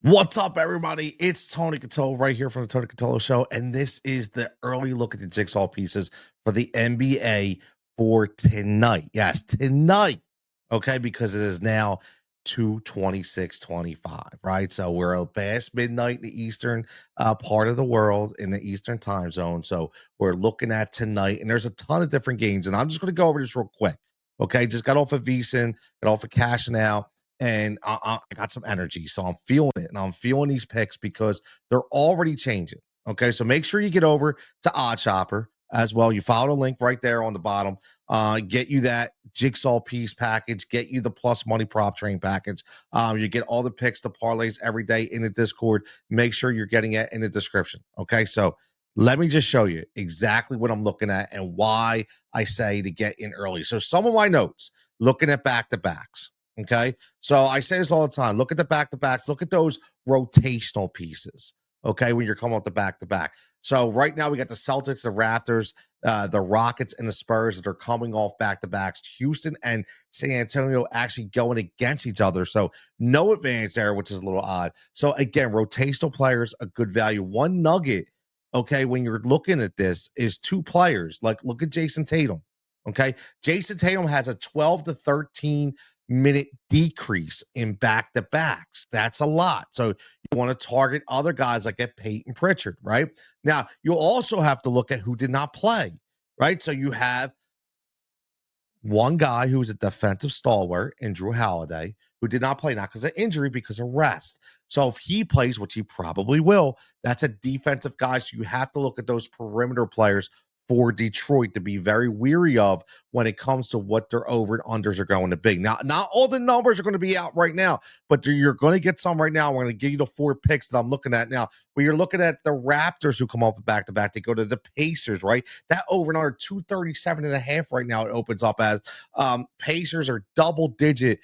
What's up, everybody? It's Tony Cutillo right here from the Tony Cutillo Show, and this is the early look at the jigsaw pieces for the NBA for tonight. Yes, tonight. Okay, because it is now 2:26:25, right? So we're past midnight in the eastern part of the world in the eastern time zone. So we're looking at tonight, and there's a ton of different games, and I'm just going to go over this real quick. Okay, just got off of VSiN, got off of Cash Now, and I got some energy, so I'm feeling it, and I'm feeling these picks because they're already changing. Okay, so make sure you get over to Odd Chopper as well. You follow the link right there on the bottom. Get you that jigsaw piece package, get you the plus money prop train package. You get all the picks, the parlays every day in the Discord. Make sure you're getting it in the description. Okay, so let me just show you exactly what I'm looking at and why I say to get in early. So some of my notes looking at back to backs. Okay. So I say this all the time. Look at the back to backs. Look at those rotational pieces. Okay. When you're coming up the back to back. So right now we got the Celtics, the Raptors, the Rockets, and the Spurs that are coming off back to backs. Houston and San Antonio actually going against each other. So no advantage there, which is a little odd. So again, rotational players, a good value. One nugget, okay, when you're looking at this is two players. Like look at Jason Tatum. Okay. Jason Tatum has a 12 to 13-minute decrease in back to backs. That's a lot. So you want to target other guys like at Peyton Pritchard, right? Now, you also have to look at who did not play, right? So you have one guy who was a defensive stalwart in Drew Holiday who did not play, not because of injury, because of rest. So if he plays, which he probably will, that's a defensive guy. So you have to look at those perimeter players for Detroit to be very weary of when it comes to what their over and unders are going to be. Now, not all the numbers are going to be out right now, but you're going to get some right now. We're going to give you the four picks that I'm looking at now. Where you're looking at the Raptors who come up back to back, they go to the Pacers, right? That over and under 237.5 right now it opens up as. Pacers are double digit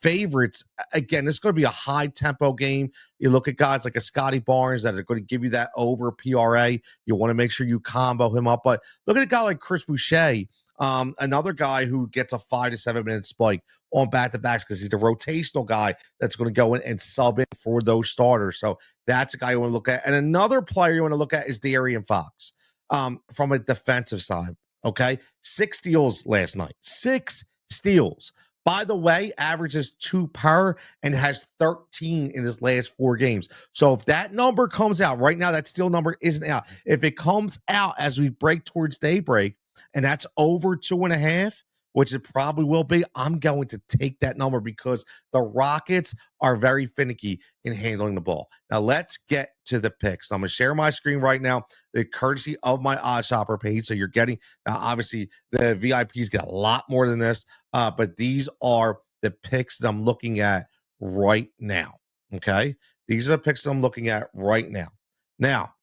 favorites. Again, this is going to be a high tempo game. You look at guys like a Scotty Barnes that are going to give you that over PRA. You want to make sure you combo him up. But look at a guy like Chris Boucher, another guy who gets a 5 to 7 minute spike on back to backs because he's the rotational guy that's going to go in and sub in for those starters. So that's a guy you want to look at. And another player you want to look at is De'Aaron Fox from a defensive side. Okay. 6 steals last night. 6 steals. By the way, averages 2 per and has 13 in his last 4 games. So if that number comes out right now, that steal number isn't out. If it comes out as we break towards daybreak and that's over 2.5, which it probably will be, I'm going to take that number because the Rockets are very finicky in handling the ball. Now let's get to the picks. I'm going to share my screen right now, the courtesy of my Odd Shopper page. So you're getting, now obviously the VIPs get a lot more than this, but these are the picks that I'm looking at right now. Okay. These are the picks that I'm looking at right now. Now,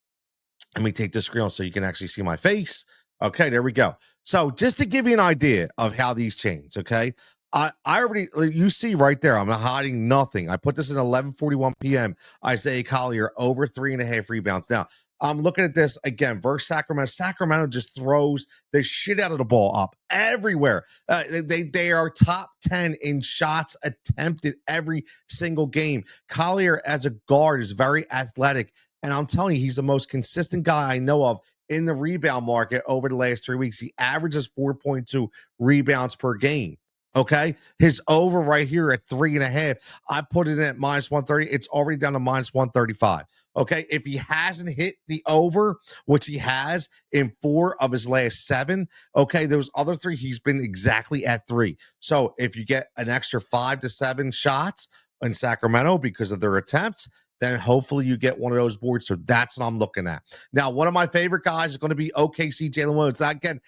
let me take this screen so you can actually see my face. Okay, there we go. So just to give you an idea of how these change, okay? I already, you see right there, I'm not hiding nothing. I put this at 11:41 p.m. Isaiah Collier over 3.5 rebounds. Now, I'm looking at this again versus Sacramento. Sacramento just throws the shit out of the ball up everywhere. They are top 10 in shots attempted every single game. Collier as a guard is very athletic. And I'm telling you, he's the most consistent guy I know of in the rebound market over the last 3 weeks. He averages 4.2 rebounds per game. Okay. His over right here at 3.5. I put it in at minus 130. It's already down to minus 135. Okay. If he hasn't hit the over, which he has in 4 of his last 7, okay, those other 3, he's been exactly at 3. So if you get an extra 5 to 7 shots in Sacramento because of their attempts, then hopefully you get one of those boards. So that's what I'm looking at. Now, one of my favorite guys is going to be OKC Jalen Williams. Again,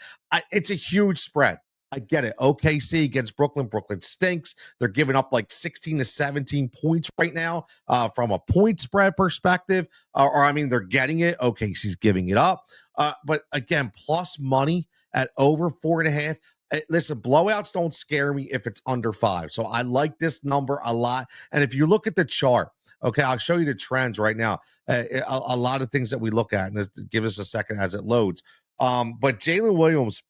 it's a huge spread. I get it. OKC against Brooklyn. Brooklyn stinks. They're giving up like 16 to 17 points right now from a point spread perspective. I mean, they're getting it. OKC's giving it up. But again, plus money at over 4.5. Listen, blowouts don't scare me if it's under 5. So I like this number a lot. And if you look at the chart, okay, I'll show you the trends right now. A lot of things that we look at, and give us a second as it loads. But Jalen Williams,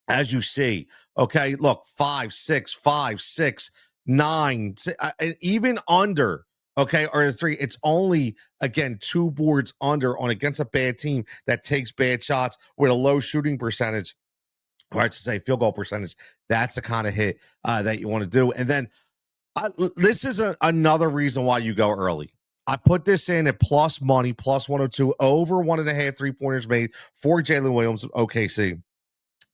as you see, okay, look, 5, 6, 5, 6, 9, even under. Okay, or a 3. It's only, again, 2 boards under on against a bad team that takes bad shots with a low shooting percentage, or I should say field goal percentage. That's the kind of hit that you want to do. And then this is another reason why you go early. I put this in at plus money, plus 102, over 1.5 3-pointers made for Jalen Williams of OKC.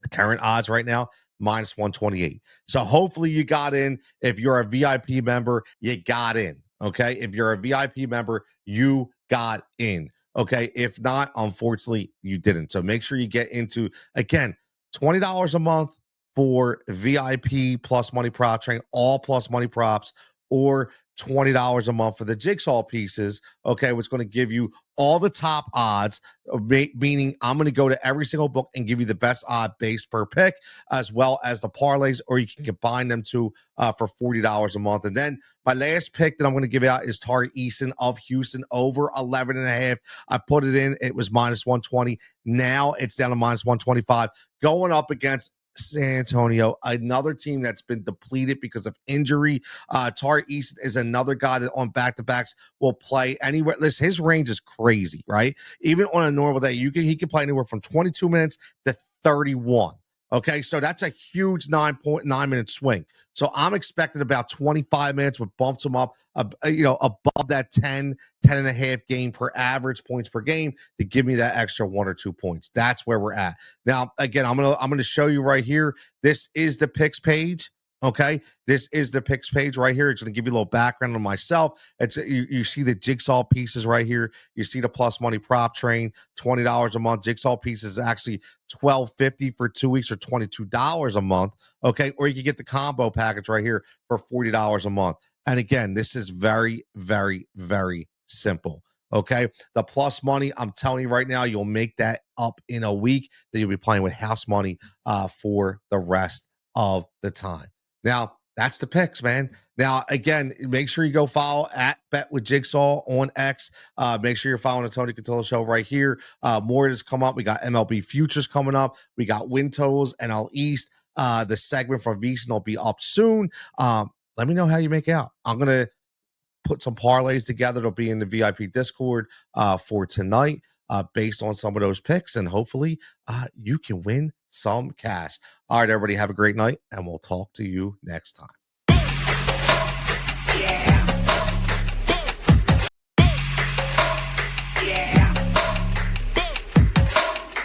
The current odds right now, minus 128. So hopefully you got in. If you're a VIP member, you got in. Okay. If you're a VIP member, you got in. Okay. If not, unfortunately, you didn't. So make sure you get into, again, $20 a month for VIP plus money prop train, all plus money props, or $20 a month for the jigsaw pieces. Okay. Which is going to give you all the top odds, meaning I'm going to go to every single book and give you the best odd base per pick, as well as the parlays, or you can combine them to for $40 a month. And then my last pick that I'm going to give out is Tari Eason of Houston over 11.5. I put it in. It was minus 120. Now it's down to minus 125, going up against San Antonio, another team that's been depleted because of injury. Tari Eason is another guy that on back-to-backs will play anywhere. Listen, his range is crazy, right? Even on a normal day, he can play anywhere from 22 minutes to 31. Okay, so that's a huge 9.9-minute swing. So I'm expecting about 25 minutes, which bumps him up, above that 10 and a half game per average points per game to give me that extra 1 or 2 points. That's where we're at. Now, again, I'm gonna show you right here. This is the picks page. Okay, this is the picks page right here. It's going to give you a little background on myself. It's you see the jigsaw pieces right here. You see the plus money prop train, $20 a month. Jigsaw pieces is actually $12.50 for 2 weeks, or $22 a month. Okay, or you can get the combo package right here for $40 a month. And again, this is very, very, very simple. Okay, the plus money, I'm telling you right now, you'll make that up in a week. That you'll be playing with house money for the rest of the time. Now, that's the picks, man. Now, again, make sure you go follow at Bet with Jigsaw on X. Make sure you're following the Tony Cutillo Show right here. More has come up. We got MLB futures coming up. We got win totals, NL East. The segment from VSiN will be up soon. Let me know how you make out. I'm going to put some parlays together. It'll be in the VIP Discord for tonight based on some of those picks. And hopefully you can win some cash. All right, everybody, have a great night, and we'll talk to you next time.